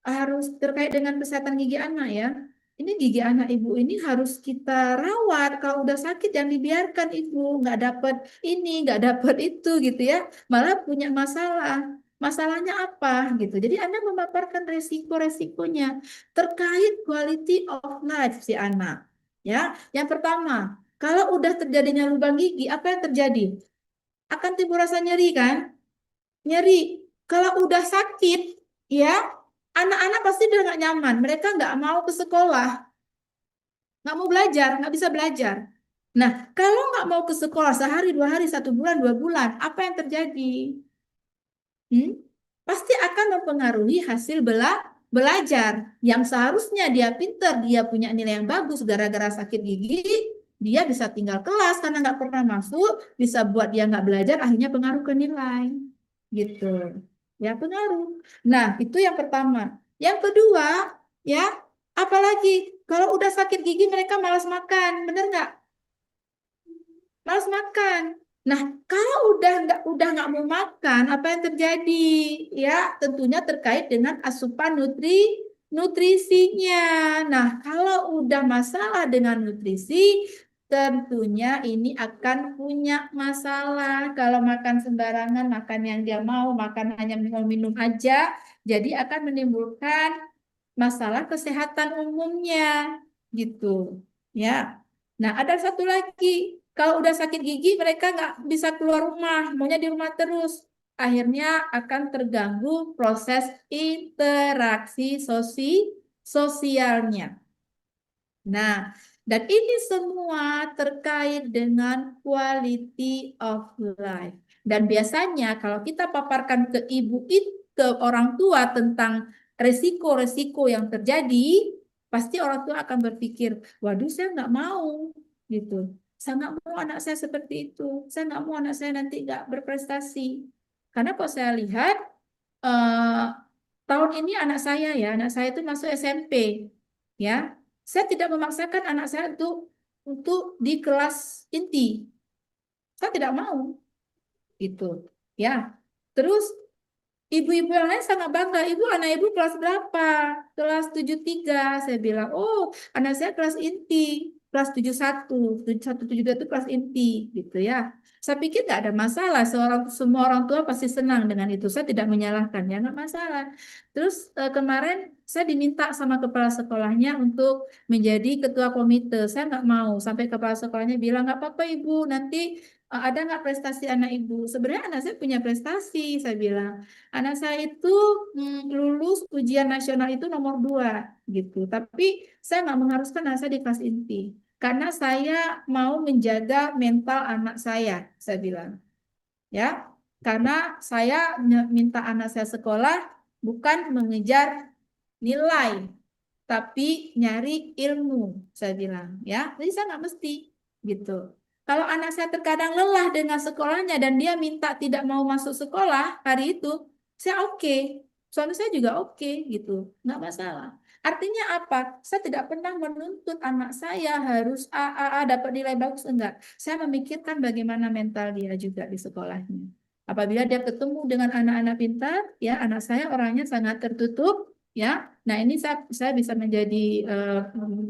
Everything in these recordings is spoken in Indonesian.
harus terkait dengan kesehatan gigi anak ya. Ini gigi anak ibu ini harus kita rawat. Kalau udah sakit jangan dibiarkan ibu nggak dapat ini, nggak dapat itu gitu ya. Malah punya masalah. Masalahnya apa gitu. Jadi Anda memaparkan resiko-resikonya terkait quality of life si anak. Ya, yang pertama, kalau udah terjadinya lubang gigi, apa yang terjadi? Akan timbul rasa nyeri kan? Nyeri. Kalau udah sakit, ya, anak-anak pasti udah nggak nyaman. Mereka nggak mau ke sekolah, nggak mau belajar, nggak bisa belajar. Nah, kalau nggak mau ke sekolah sehari, 2 hari, 1 bulan, 2 bulan, apa yang terjadi? Hmm? Pasti akan mempengaruhi hasil belajar. Yang seharusnya dia pinter, dia punya nilai yang bagus gara-gara sakit gigi, dia bisa tinggal kelas karena nggak pernah masuk, bisa buat dia nggak belajar, akhirnya pengaruh ke nilai. Gitu. Ya, pengaruh. Nah, itu yang pertama. Yang kedua, ya, apalagi kalau udah sakit gigi mereka malas makan, bener nggak? Malas makan. Nah, kalau udah nggak mau makan, apa yang terjadi? Ya, tentunya terkait dengan asupan nutrisinya. Nah, kalau udah masalah dengan nutrisi, tentunya ini akan punya masalah. Kalau makan sembarangan, makan yang dia mau, makan hanya minum-minum aja, jadi akan menimbulkan masalah kesehatan umumnya, gitu. Ya. Nah, ada satu lagi. Kalau udah sakit gigi, mereka nggak bisa keluar rumah, maunya di rumah terus. Akhirnya akan terganggu proses interaksi sosialnya. Nah, dan ini semua terkait dengan quality of life. Dan biasanya kalau kita paparkan ke ibu itu, ke orang tua tentang resiko-resiko yang terjadi, pasti orang tua akan berpikir, waduh saya nggak mau gitu. Saya nggak mau anak saya seperti itu. Saya nggak mau anak saya nanti nggak berprestasi. Karena kalau saya lihat, eh, tahun ini anak saya itu masuk SMP, ya. Saya tidak memaksakan anak saya untuk di kelas inti. Saya tidak mau, gitu. Ya. Terus ibu-ibu yang lain sangat bangga. Ibu, anak ibu kelas berapa? Kelas 73. Saya bilang, oh, anak saya kelas inti. Kelas 71. 71, 72 itu kelas inti. Gitu ya. Saya pikir nggak ada masalah. Semua orang tua pasti senang dengan itu. Saya tidak menyalahkan. Ya, nggak masalah. Terus kemarin saya diminta sama kepala sekolahnya untuk menjadi ketua komite. Saya nggak mau. Sampai kepala sekolahnya bilang, nggak apa-apa ibu. Nanti ada nggak prestasi anak ibu? Sebenarnya anak saya punya prestasi. Saya bilang. Anak saya itu lulus ujian nasional itu nomor 2 gitu. Tapi saya nggak mengharuskan anak saya di kelas inti. Karena saya mau menjaga mental anak saya bilang. Ya, karena saya minta anak saya sekolah bukan mengejar nilai, tapi nyari ilmu, saya bilang. Ya, jadi saya nggak mesti gitu. Kalau anak saya terkadang lelah dengan sekolahnya dan dia minta tidak mau masuk sekolah hari itu, saya oke. Suami saya juga oke gitu, nggak masalah. Artinya apa? Saya tidak pernah menuntut anak saya harus A dapat nilai bagus, enggak. Saya memikirkan bagaimana mental dia juga di sekolahnya. Apabila dia ketemu dengan anak-anak pintar, ya anak saya orangnya sangat tertutup, ya. Nah ini saya bisa menjadi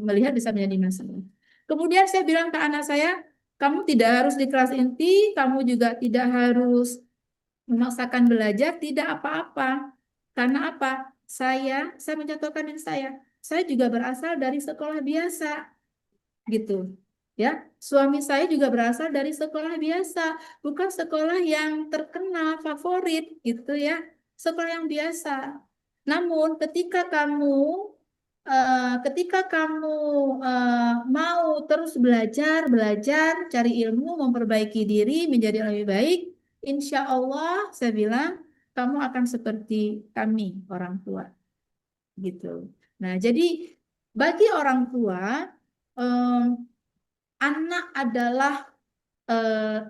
melihat bisa menjadi masalah. Kemudian saya bilang ke anak saya, kamu tidak harus di kelas inti, kamu juga tidak harus memaksakan belajar, tidak apa-apa. Karena apa? Saya mencontohkan diri saya juga berasal dari sekolah biasa, gitu. Ya, suami saya juga berasal dari sekolah biasa, bukan sekolah yang terkenal, favorit, gitu ya. Sekolah yang biasa. Namun ketika kamu mau terus belajar, belajar, cari ilmu, memperbaiki diri menjadi lebih baik, insya Allah saya bilang kamu akan seperti kami orang tua, gitu. Nah, jadi bagi orang tua, eh, anak adalah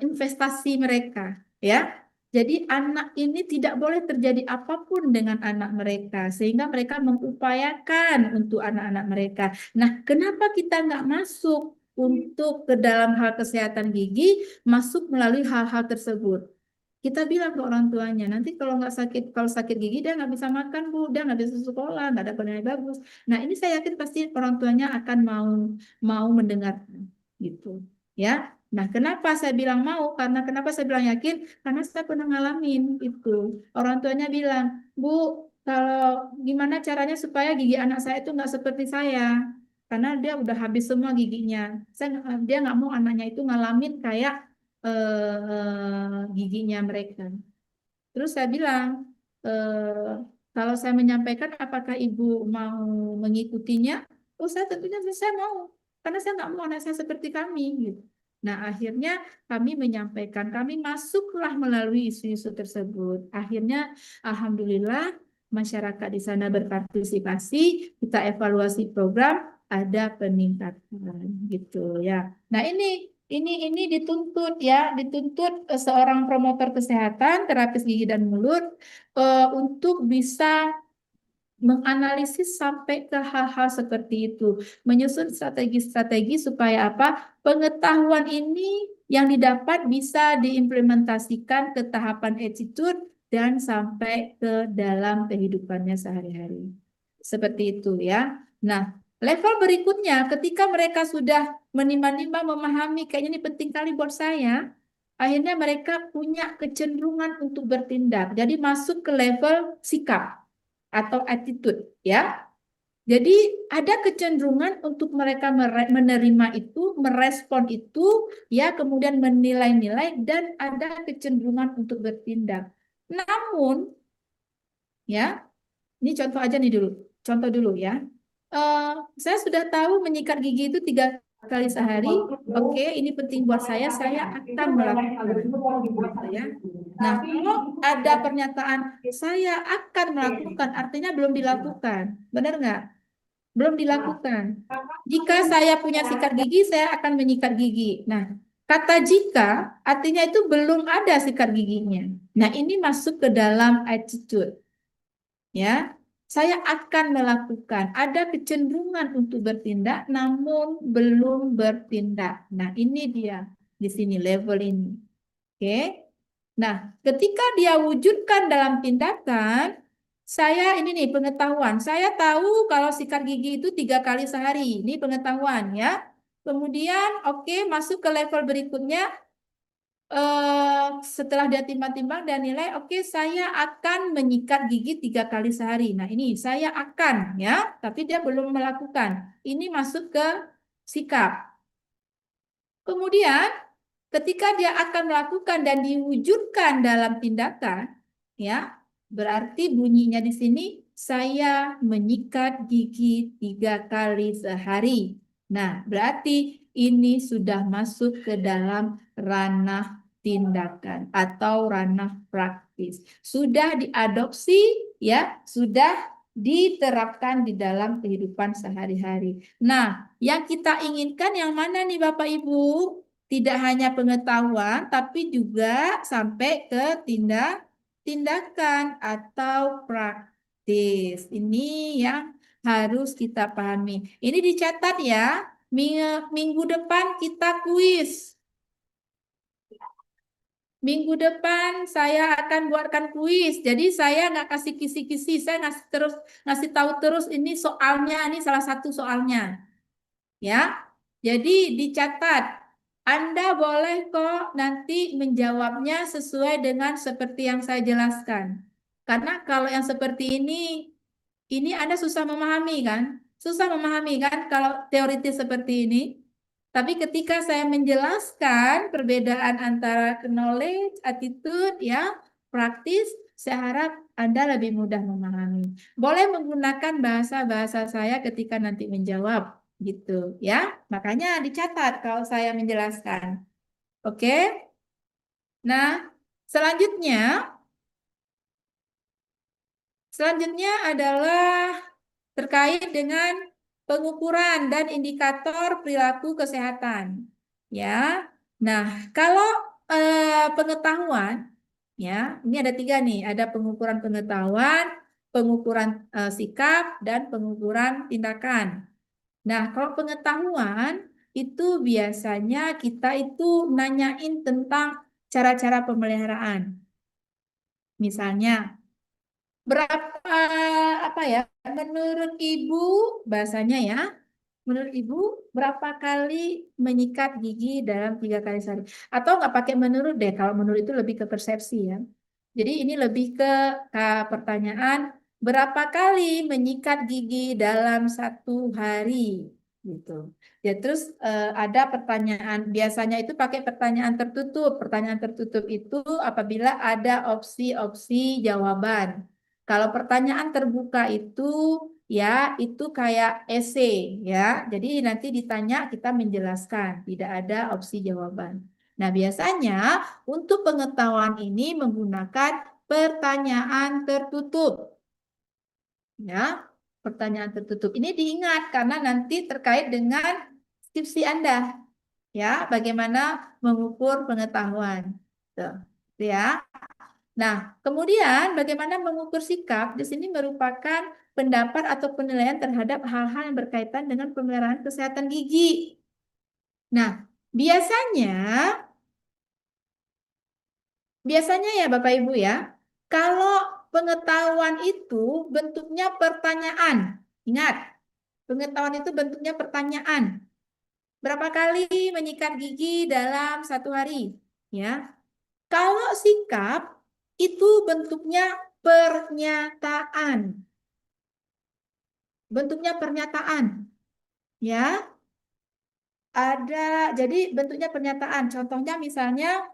investasi mereka, ya. Jadi anak ini tidak boleh terjadi apapun dengan anak mereka, sehingga mereka mengupayakan untuk anak-anak mereka. Nah, kenapa kita nggak masuk untuk ke dalam hal kesehatan gigi, masuk melalui hal-hal tersebut? kita bilang ke orang tuanya, nanti kalau sakit gigi dia nggak bisa makan Bu, dia nggak bisa sekolah, nggak ada nilai bagus. Nah ini saya yakin pasti orang tuanya akan mau mendengarkan gitu, ya. Nah kenapa saya bilang mau? Karena kenapa saya bilang yakin? Karena saya pernah ngalamin itu. Orang tuanya bilang, Bu, kalau gimana caranya supaya gigi anak saya itu nggak seperti saya? Karena dia udah habis semua giginya. Dia nggak mau anaknya itu ngalamin kayak giginya mereka. Terus saya bilang, kalau saya menyampaikan, apakah ibu mau mengikutinya? Oh, saya tentunya saya mau, karena saya nggak mau anak saya seperti kami, gitu. Nah, akhirnya kami menyampaikan, kami masuklah melalui isu-isu tersebut. Akhirnya, alhamdulillah, masyarakat di sana berpartisipasi, kita evaluasi program, ada peningkatan, gitu ya. Nah, ini dituntut ya, dituntut seorang promotor kesehatan, terapis gigi dan mulut untuk bisa menganalisis sampai ke hal-hal seperti itu, menyusun strategi-strategi supaya apa? Pengetahuan ini yang didapat bisa diimplementasikan ke tahapan attitude dan sampai ke dalam kehidupannya sehari-hari. Seperti itu ya. Nah, level berikutnya ketika mereka sudah menimba-nimba memahami kayaknya ini penting kali buat saya, akhirnya mereka punya kecenderungan untuk bertindak. Jadi masuk ke level sikap atau attitude ya. Jadi ada kecenderungan untuk mereka menerima itu, merespon itu, ya kemudian menilai-nilai dan ada kecenderungan untuk bertindak. Namun ya, ini contoh aja nih dulu. Contoh dulu ya. Eh, saya sudah tahu menyikat gigi itu 3 kali sehari. Oke, ini penting buat saya akan melakukan. Gitu ya. Nah, kalau ada pernyataan saya akan melakukan, artinya belum dilakukan. Benar nggak? Belum dilakukan. Jika saya punya sikat gigi, saya akan menyikat gigi. Nah, kata jika artinya itu belum ada sikat giginya. Nah, ini masuk ke dalam attitude. Ya, saya akan melakukan. Ada kecenderungan untuk bertindak, namun belum bertindak. Nah, ini dia di sini level ini. Oke. Nah, ketika dia wujudkan dalam tindakan, saya ini nih pengetahuan. Saya tahu kalau sikat gigi itu 3 kali sehari. Ini pengetahuan ya. Kemudian, oke, masuk ke level berikutnya. Setelah dia timbang-timbang dan nilai, oke, saya akan menyikat gigi 3 kali sehari. Nah, ini saya akan ya, tapi dia belum melakukan. Ini masuk ke sikap. Kemudian, ketika dia akan melakukan dan diwujudkan dalam tindakan, ya, berarti bunyinya di sini saya menyikat gigi 3 kali sehari. Nah, berarti ini sudah masuk ke dalam ranah tindakan atau ranah praktis. Sudah diadopsi, ya, sudah diterapkan di dalam kehidupan sehari-hari. Nah, yang kita inginkan yang mana nih Bapak Ibu? Tidak hanya pengetahuan, tapi juga sampai ke tindakan atau praktis. Ini yang harus kita pahami. Ini dicatat ya, minggu depan kita kuis. Minggu depan saya akan buatkan kuis. Jadi saya nggak kasih kisi-kisi, saya ngasih tahu terus ini soalnya, ini salah satu soalnya. Ya, jadi dicatat. Anda boleh kok nanti menjawabnya sesuai dengan seperti yang saya jelaskan. Karena kalau yang seperti ini Anda susah memahami kan? Susah memahami kan kalau teoritis seperti ini. Tapi ketika saya menjelaskan perbedaan antara knowledge, attitude, ya, praktis, saya harap Anda lebih mudah memahami. Boleh menggunakan bahasa-bahasa saya ketika nanti menjawab, gitu, ya. Makanya dicatat kalau saya menjelaskan. Oke? Nah, selanjutnya, selanjutnya adalah terkait dengan pengukuran dan indikator perilaku kesehatan. Ya, nah kalau pengetahuan, ya ini ada 3 nih, ada pengukuran pengetahuan, pengukuran sikap, dan pengukuran tindakan. Nah, kalau pengetahuan itu biasanya kita itu nanyain tentang cara-cara pemeliharaan. Misalnya, berapa apa ya? Menurut ibu, bahasanya ya, menurut ibu berapa kali menyikat gigi dalam 3 kali sehari? Atau nggak pakai menurut deh, kalau menurut itu lebih ke persepsi ya. Jadi ini lebih ke pertanyaan berapa kali menyikat gigi dalam 1 hari gitu. Ya terus ada pertanyaan biasanya itu pakai pertanyaan tertutup. Pertanyaan tertutup itu apabila ada opsi-opsi jawaban. Kalau pertanyaan terbuka itu ya itu kayak esai ya. Jadi nanti ditanya kita menjelaskan, tidak ada opsi jawaban. Nah, biasanya untuk pengetahuan ini menggunakan pertanyaan tertutup. Ya, pertanyaan tertutup. Ini diingat karena nanti terkait dengan skripsi Anda. Ya, bagaimana mengukur pengetahuan. Tuh, ya. Nah, kemudian bagaimana mengukur sikap di sini merupakan pendapat atau penilaian terhadap hal-hal yang berkaitan dengan pemeliharaan kesehatan gigi. Nah, biasanya biasanya ya Bapak Ibu ya, kalau pengetahuan itu bentuknya pertanyaan. Ingat, pengetahuan itu bentuknya pertanyaan. Berapa kali menyikat gigi dalam 1 hari? Ya. Kalau sikap itu bentuknya pernyataan. Bentuknya pernyataan. Ya, jadi bentuknya pernyataan. Contohnya misalnya,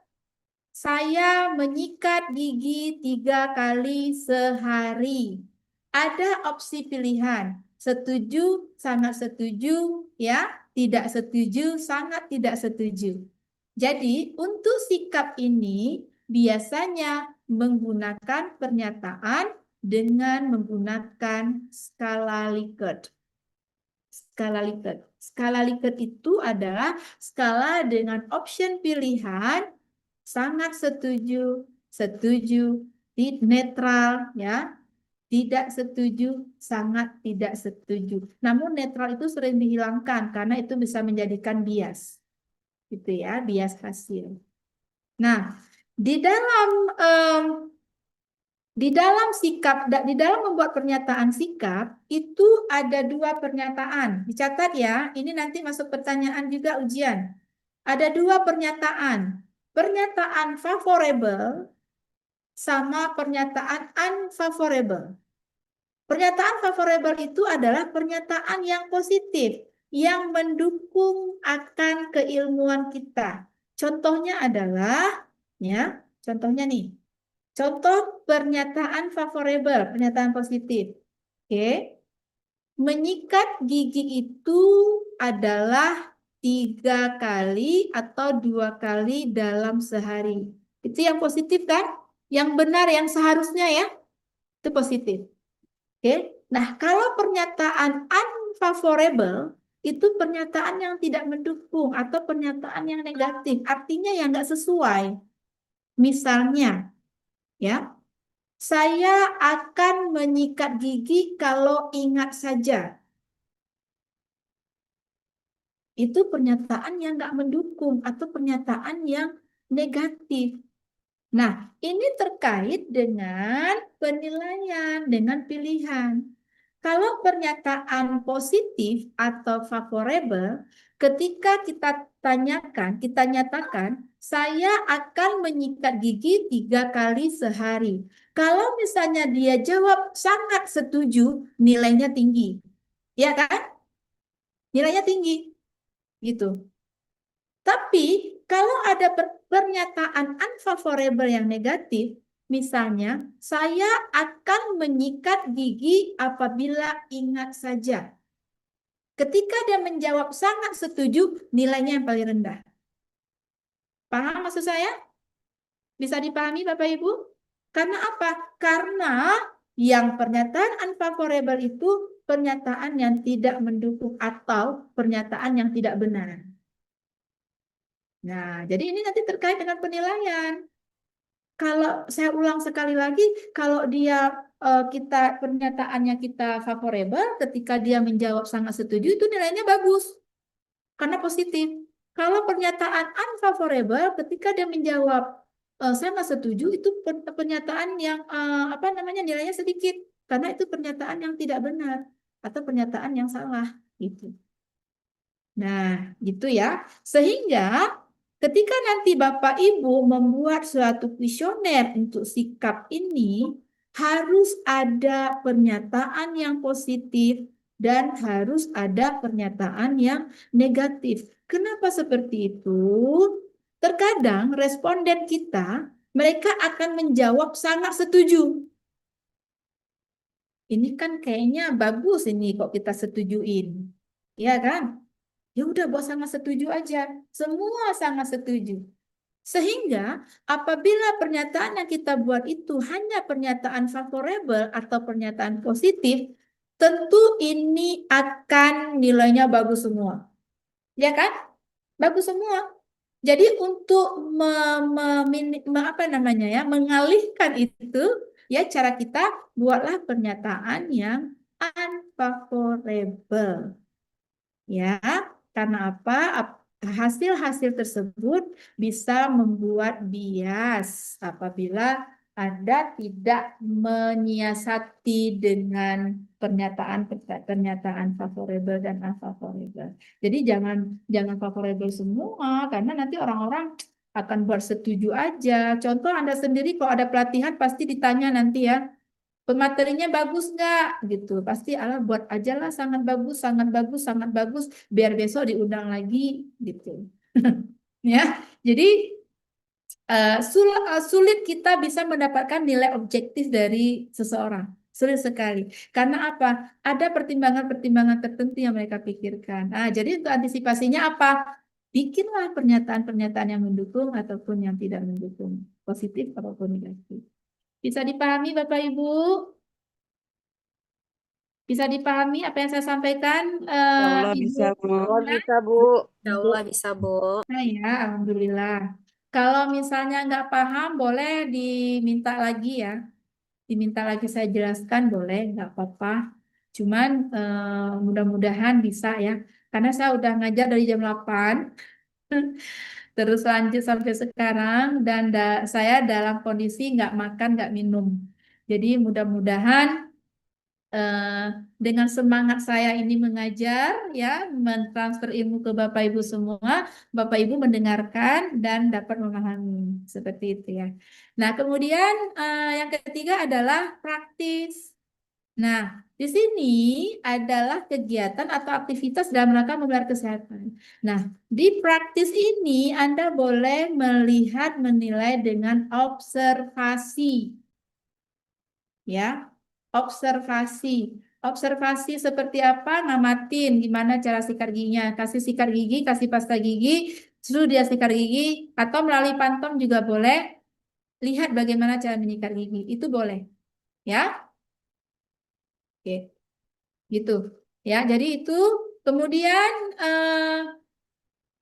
saya menyikat gigi 3 kali sehari. Ada opsi pilihan. Setuju, sangat setuju, ya. Tidak setuju, sangat tidak setuju. Jadi, untuk sikap ini biasanya menggunakan pernyataan dengan menggunakan skala Likert. Skala Likert. Skala Likert itu adalah skala dengan option pilihan sangat setuju, setuju, netral, ya, tidak setuju, sangat tidak setuju. Namun netral itu sering dihilangkan karena itu bisa menjadikan bias, gitu ya, bias hasil. Nah, di dalam em, di dalam membuat pernyataan sikap itu ada 2 pernyataan. Dicatat ya, ini nanti masuk pertanyaan juga ujian. Ada 2 pernyataan. Pernyataan favorable sama pernyataan unfavorable. Pernyataan favorable itu adalah pernyataan yang positif, yang mendukung akan keilmuan kita. Contohnya adalah, ya, contohnya nih. Contoh pernyataan favorable, pernyataan positif. Oke. Menyikat gigi itu adalah 3 kali atau 2 kali dalam sehari. Itu yang positif kan? Yang benar, yang seharusnya ya. Itu positif. Oke. Nah, kalau pernyataan unfavorable, itu pernyataan yang tidak mendukung atau pernyataan yang negatif. Artinya yang nggak sesuai. Misalnya, ya, saya akan menyikat gigi kalau ingat saja. Itu pernyataan yang nggak mendukung atau pernyataan yang negatif. Nah, ini terkait dengan penilaian, dengan pilihan. Kalau pernyataan positif atau favorable, ketika kita tanyakan, kita nyatakan, saya akan menyikat gigi 3 kali sehari. Kalau misalnya dia jawab sangat setuju, nilainya tinggi. Ya kan? Nilainya tinggi. Gitu. Tapi kalau ada pernyataan unfavorable yang negatif, misalnya saya akan menyikat gigi apabila ingat saja. Ketika dia menjawab sangat setuju, nilainya yang paling rendah. Paham maksud saya? Bisa dipahami Bapak Ibu? Karena apa? Karena yang pernyataan unfavorable itu pernyataan yang tidak mendukung atau pernyataan yang tidak benar. Nah, jadi ini nanti terkait dengan penilaian. Kalau saya ulang sekali lagi, kalau dia pernyataannya kita favorable, ketika dia menjawab sangat setuju, itu nilainya bagus karena positif. Kalau pernyataan unfavorable, ketika dia menjawab saya nggak setuju itu pernyataan yang apa namanya nilainya sedikit karena itu pernyataan yang tidak benar atau pernyataan yang salah gitu. Nah, gitu ya. Sehingga ketika nanti Bapak Ibu membuat suatu kuesioner untuk sikap ini, harus ada pernyataan yang positif dan harus ada pernyataan yang negatif. Kenapa seperti itu? Terkadang responden kita, mereka akan menjawab sangat setuju. Ini kan kayaknya bagus ini kok kita setujuin. Ya kan? Ya udah buat sangat setuju aja. Semua sangat setuju. Sehingga apabila pernyataan yang kita buat itu hanya pernyataan favorable atau pernyataan positif, tentu ini akan nilainya bagus semua. Ya kan? Bagus semua. Jadi untuk apa namanya ya, mengalihkan itu, ya cara kita buatlah pernyataan yang unfavorable. Ya, karena apa? Hasil-hasil tersebut bisa membuat bias apabila Anda tidak menyiasati dengan pernyataan favorable dan unfavorable. Jadi jangan favorable semua karena nanti orang-orang akan buat setuju aja. Contoh Anda sendiri kalau ada pelatihan pasti ditanya nanti ya, pematerinya bagus nggak gitu, pasti Allah buat aja lah sangat bagus, sangat bagus, sangat bagus, biar besok diundang lagi gitu. Ya, jadi sulit kita bisa mendapatkan nilai objektif dari seseorang, sulit sekali. Karena apa? Ada pertimbangan-pertimbangan tertentu yang mereka pikirkan. Jadi untuk antisipasinya apa? Bikinlah pernyataan-pernyataan yang mendukung ataupun yang tidak mendukung, positif ataupun negatif. Bisa dipahami Bapak Ibu? Bisa dipahami apa yang saya sampaikan, Ya Allah Ibu bisa, Bu. Oh, Ina? bisa, Bu. Ya Allah bisa, Bu. Nah ya, Alhamdulillah. Kalau misalnya nggak paham, boleh diminta lagi ya. Diminta lagi saya jelaskan, boleh, nggak apa-apa. Cuman mudah-mudahan bisa ya. Karena saya udah ngajar dari jam 8, terus lanjut sampai sekarang, dan saya dalam kondisi nggak makan, nggak minum. Jadi mudah-mudahan eh, dengan semangat saya ini mengajar, ya, mentransfer ilmu ke Bapak Ibu semua, Bapak Ibu mendengarkan dan dapat memahami seperti itu ya. Nah, kemudian yang ketiga adalah praktis. Nah, di sini adalah kegiatan atau aktivitas dalam rangka memelihara kesehatan. Nah, di praktis ini Anda boleh melihat, menilai dengan observasi. Ya, observasi. Observasi seperti apa? Ngamatin gimana cara sikat giginya. Kasih sikat gigi, kasih pasta gigi, suruh dia sikat gigi, atau melalui pantom juga boleh. Lihat bagaimana cara menyikat gigi. Itu boleh. Ya, oke. Gitu. Ya, jadi itu. Kemudian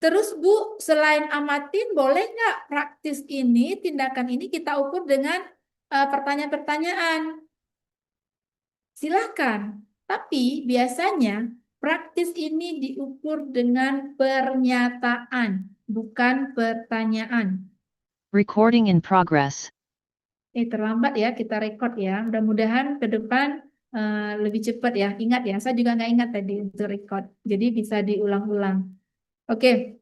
terus Bu, selain amatin, boleh nggak praktis ini, tindakan ini kita ukur dengan pertanyaan-pertanyaan? Silakan. Tapi biasanya praktis ini diukur dengan pernyataan, bukan pertanyaan. Recording in progress. Terlambat ya kita rekod ya. Mudah-mudahan ke depan lebih cepat ya. Ingat ya, saya juga nggak ingat tadi untuk rekod. Jadi bisa diulang-ulang. Oke.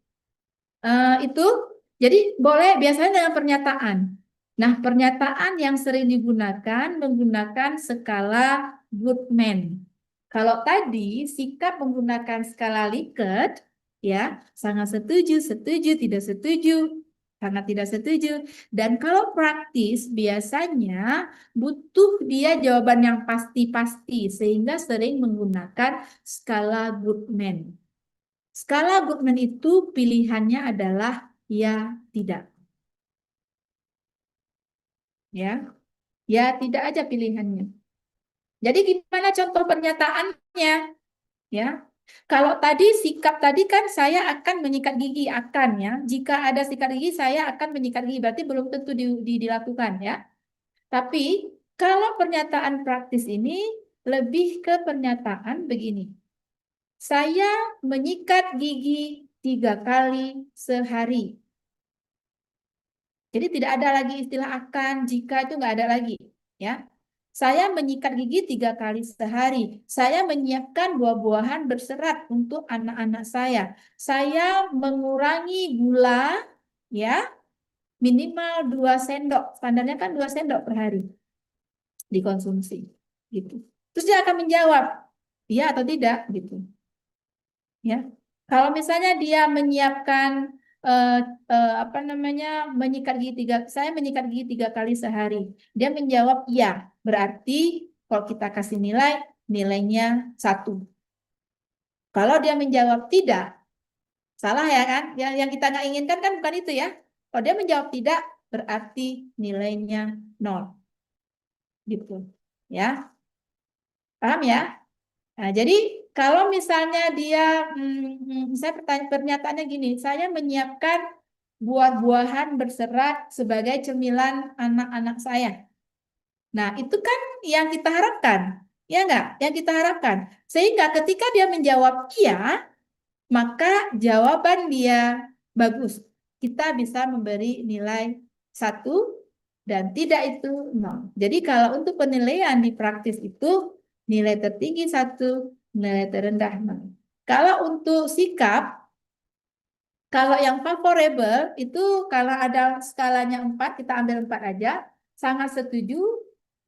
Itu jadi boleh biasanya dengan pernyataan. Nah, pernyataan yang sering digunakan menggunakan skala Goodman. Kalau tadi sikap menggunakan skala Likert, ya, sangat setuju, setuju, tidak setuju, sangat tidak setuju. Dan kalau praktis biasanya butuh dia jawaban yang pasti-pasti sehingga sering menggunakan skala Goodman. Skala Goodman itu pilihannya adalah ya, tidak. Ya, ya tidak aja pilihannya. Jadi gimana contoh pernyataannya? Ya, kalau tadi sikap tadi kan saya akan menyikat gigi akan ya. Jika ada sikat gigi saya akan menyikat gigi berarti belum tentu dilakukan ya. Tapi kalau pernyataan praktis ini lebih ke pernyataan begini. Saya menyikat gigi 3 kali sehari. Jadi tidak ada lagi istilah akan, jika, itu nggak ada lagi. Ya, saya menyikat gigi 3 kali sehari. Saya menyiapkan buah-buahan berserat untuk anak-anak saya. Saya mengurangi gula, ya, minimal 2 sendok. Standarnya kan 2 sendok per hari dikonsumsi. Gitu. Terus dia akan menjawab, iya atau tidak, gitu. Ya, kalau misalnya dia menyiapkan eh, apa namanya, saya menyikat gigi 3 kali sehari. Dia menjawab iya, berarti kalau kita kasih nilai, nilainya 1. Kalau dia menjawab tidak, salah ya kan? Yang kita nggak inginkan kan bukan itu ya. Kalau dia menjawab tidak, berarti nilainya 0. Gitu. Ya, paham ya? Nah, jadi kalau misalnya dia, saya pernyataannya gini, saya menyiapkan buah-buahan berserat sebagai cemilan anak-anak saya. Nah, itu kan yang kita harapkan, ya enggak? Yang kita harapkan. Sehingga ketika dia menjawab iya, maka jawaban dia bagus. Kita bisa memberi nilai 1 dan tidak itu 0. Jadi kalau untuk penilaian di praktis itu nilai tertinggi 1, nilai terendah 0. Kalau untuk sikap, kalau yang favorable itu kalau ada skalanya 4, kita ambil 4 aja. Sangat setuju,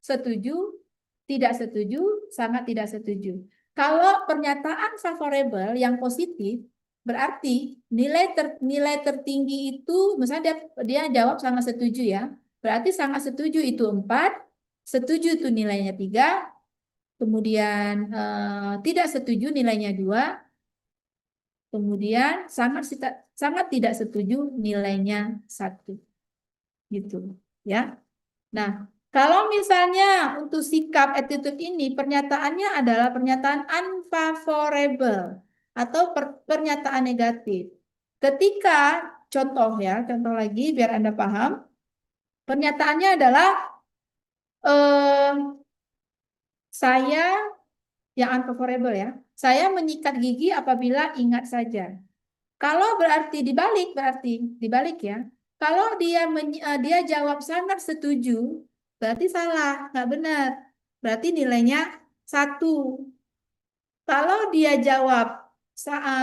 setuju, tidak setuju, sangat tidak setuju. Kalau pernyataan favorable yang positif, berarti nilai tertinggi itu, misalnya dia jawab sangat setuju ya, berarti sangat setuju itu 4, setuju itu nilainya 3, kemudian tidak setuju nilainya 2, kemudian sangat tidak setuju nilainya 1. Gitu ya. Nah, kalau misalnya untuk sikap attitude ini pernyataannya adalah pernyataan unfavorable atau pernyataan negatif. Ketika contoh ya, contoh lagi biar Anda paham. Pernyataannya adalah eh, saya yang unfavorable ya. Saya menyikat gigi apabila ingat saja. Kalau berarti dibalik ya. Kalau dia jawab sangat setuju, berarti salah, nggak benar. Berarti nilainya 1. Kalau dia jawab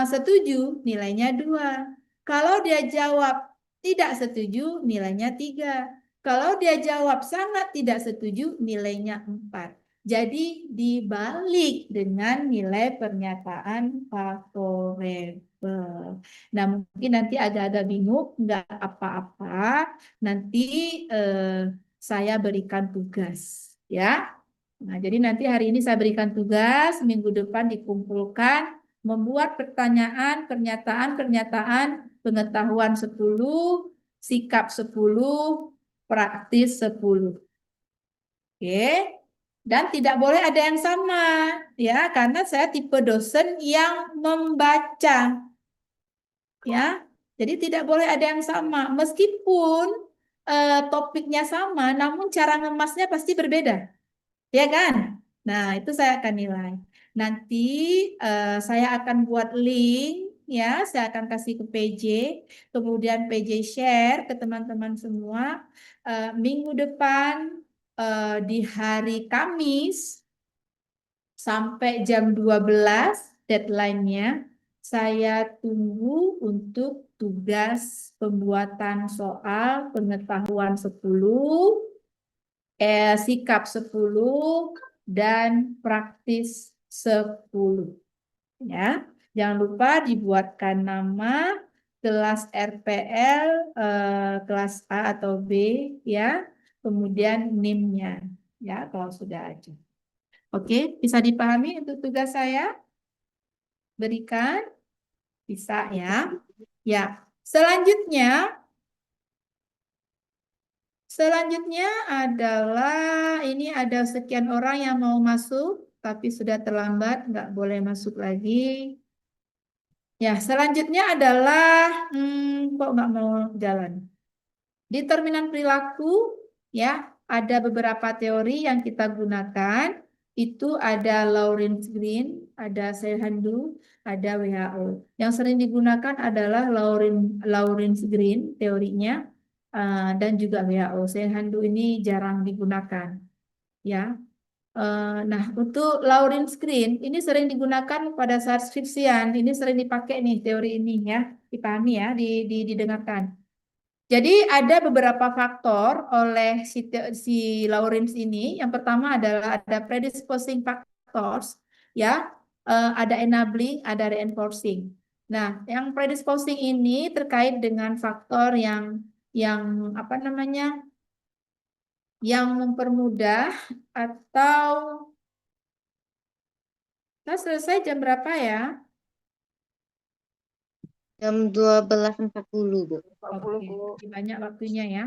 setuju, nilainya 2. Kalau dia jawab tidak setuju, nilainya 3. Kalau dia jawab sangat tidak setuju, nilainya 4. Jadi dibalik dengan nilai pernyataan favorable. Nah, mungkin nanti agak-agak bingung, nggak apa-apa. Nanti saya berikan tugas, ya. Nah, jadi nanti hari ini saya berikan tugas, minggu depan dikumpulkan, membuat pernyataan, pengetahuan 10, sikap 10, praktis 10. Oke. Dan tidak boleh ada yang sama, ya, karena saya tipe dosen yang membaca, ya. Jadi tidak boleh ada yang sama, meskipun topiknya sama, namun cara ngemasnya pasti berbeda. Ya kan? Nah, itu saya akan nilai. Nanti saya akan buat link, ya, saya akan kasih ke PJ, kemudian PJ share ke teman-teman semua. Minggu depan di hari Kamis sampai jam 12 deadline-nya, saya tunggu untuk tugas pembuatan soal pengetahuan 10, sikap 10 dan praktis 10. Ya, jangan lupa dibuatkan nama kelas RPL, kelas A atau B, ya, kemudian NIM-nya, ya, kalau sudah ada. Oke, bisa dipahami untuk tugas saya berikan, bisa ya. Ya, selanjutnya. Selanjutnya adalah ini ada sekian orang yang mau masuk, tapi sudah terlambat, nggak boleh masuk lagi. Ya, selanjutnya adalah, kok nggak mau jalan? Determinan perilaku, ya, ada beberapa teori yang kita gunakan. Itu ada Lawrence Green, ada Seyhandu, ada WHO. Yang sering digunakan adalah Lawrence Green teorinya. dan juga WHO. Senhandu ini jarang digunakan, ya. Nah, untuk Laurent Screen ini sering digunakan pada saat skripsian. Ini sering dipakai nih teori ini ya, dipahami ya, didengarkan. Jadi ada beberapa faktor oleh si Lawrence ini. Yang pertama adalah ada predisposing factors, ya, ada enabling, ada reinforcing. Nah, yang predisposing ini terkait dengan faktor yang apa namanya, yang mempermudah atau kita selesai jam berapa ya? Jam 12.40, Bu. Oke, masih banyak waktunya ya.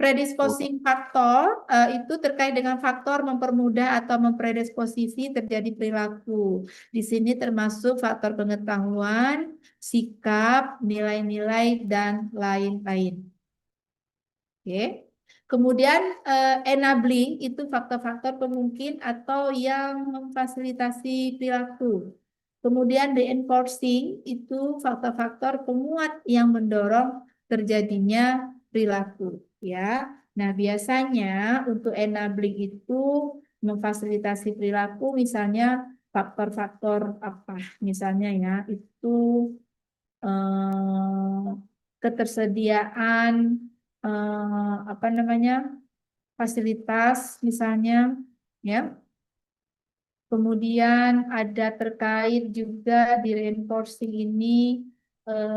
Predisposing faktor itu terkait dengan faktor mempermudah atau mempredisposisi terjadi perilaku. Di sini termasuk faktor pengetahuan, sikap, nilai-nilai, dan lain-lain. Oke. Kemudian enabling itu faktor-faktor pemungkin atau yang memfasilitasi perilaku. Kemudian reinforcing itu faktor-faktor penguat yang mendorong terjadinya perilaku, ya. Nah, biasanya untuk enabling itu memfasilitasi perilaku, misalnya faktor-faktor apa? Misalnya ya, itu ketersediaan apa namanya, fasilitas misalnya, ya. Kemudian ada terkait juga di reinforcing ini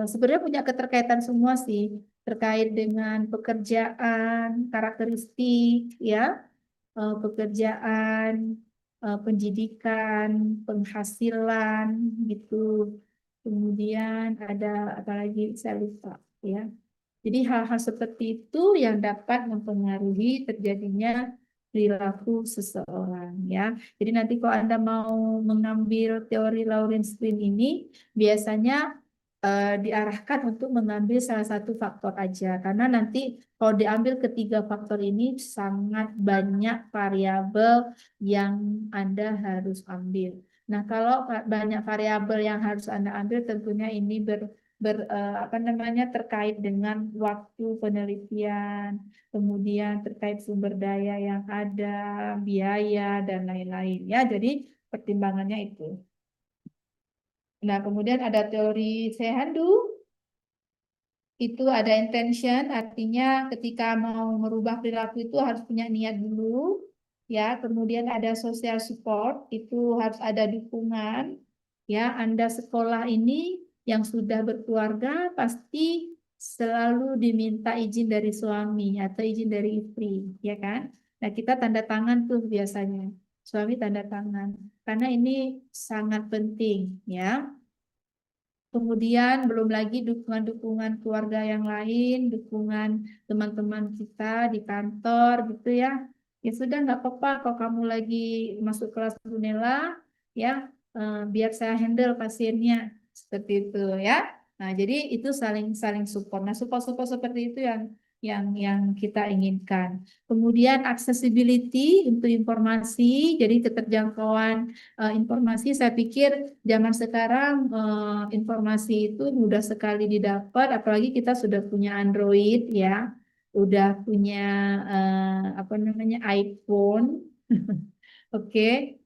sebenarnya punya keterkaitan semua sih, terkait dengan pekerjaan, karakteristik, ya, pekerjaan, pendidikan, penghasilan gitu. Kemudian ada apa lagi saya lupa, ya. Jadi hal-hal seperti itu yang dapat mempengaruhi terjadinya perilaku seseorang, ya. Jadi nanti kalau Anda mau mengambil teori Lawrence Screen ini, biasanya diarahkan untuk mengambil salah satu faktor aja. Karena nanti kalau diambil ketiga faktor ini sangat banyak variabel yang Anda harus ambil. Nah, kalau banyak variabel yang harus Anda ambil, tentunya ini apa namanya, terkait dengan waktu penelitian, kemudian terkait sumber daya yang ada, biaya dan lain-lain, ya. Jadi pertimbangannya itu. Nah, kemudian ada teori Sehandu. Itu ada intention, artinya ketika mau merubah perilaku itu harus punya niat dulu, ya. Kemudian ada social support, itu harus ada dukungan, ya. Anda sekolah ini yang sudah berkeluarga pasti selalu diminta izin dari suami atau izin dari istri, ya kan? Nah, kita tanda tangan tuh biasanya, suami tanda tangan, karena ini sangat penting, ya. Kemudian belum lagi dukungan-dukungan keluarga yang lain, dukungan teman-teman kita di kantor gitu ya. Ya sudah, nggak apa-apa kalau kamu lagi masuk kelas Brunella, ya, biar saya handle pasiennya seperti itu ya. Nah, jadi itu saling saling support. Nah, support-support seperti itu yang kita inginkan. Kemudian accessibility untuk informasi, jadi keterjangkauan informasi. Saya pikir zaman sekarang informasi itu mudah sekali didapat, apalagi kita sudah punya Android, ya, udah punya apa namanya, iPhone. Oke.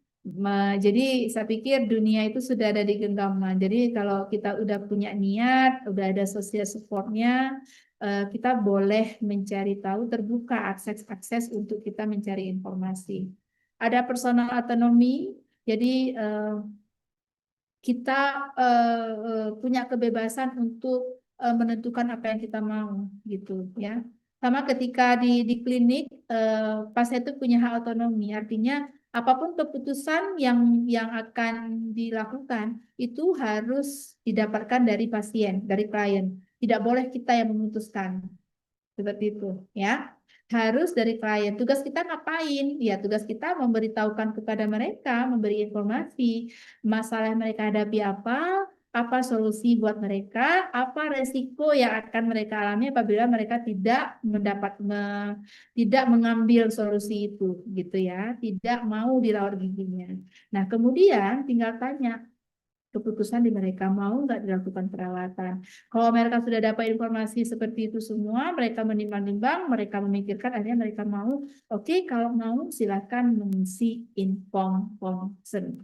Jadi saya pikir dunia itu sudah ada di genggaman. Jadi kalau kita udah punya niat, udah ada social supportnya, kita boleh mencari tahu, terbuka akses-akses untuk kita mencari informasi. Ada personal autonomy, jadi kita punya kebebasan untuk menentukan apa yang kita mau gitu, ya. Sama ketika di klinik, pasien itu punya hak otonomi, artinya apapun keputusan yang akan dilakukan itu harus didapatkan dari pasien, dari klien. Tidak boleh kita yang memutuskan. Seperti itu, ya. Harus dari klien. Tugas kita ngapain? Ya, tugas kita memberitahukan kepada mereka, memberi informasi, masalah yang mereka hadapi apa solusi buat mereka, apa resiko yang akan mereka alami apabila mereka tidak mengambil solusi itu, gitu ya. Tidak mau dirawat giginya. Nah, kemudian tinggal tanya, keputusan di mereka mau nggak dilakukan perawatan. Kalau mereka sudah dapat informasi seperti itu semua, mereka menimbang-nimbang, mereka memikirkan, akhirnya mereka mau, oke, kalau mau silakan mengisi inform consent.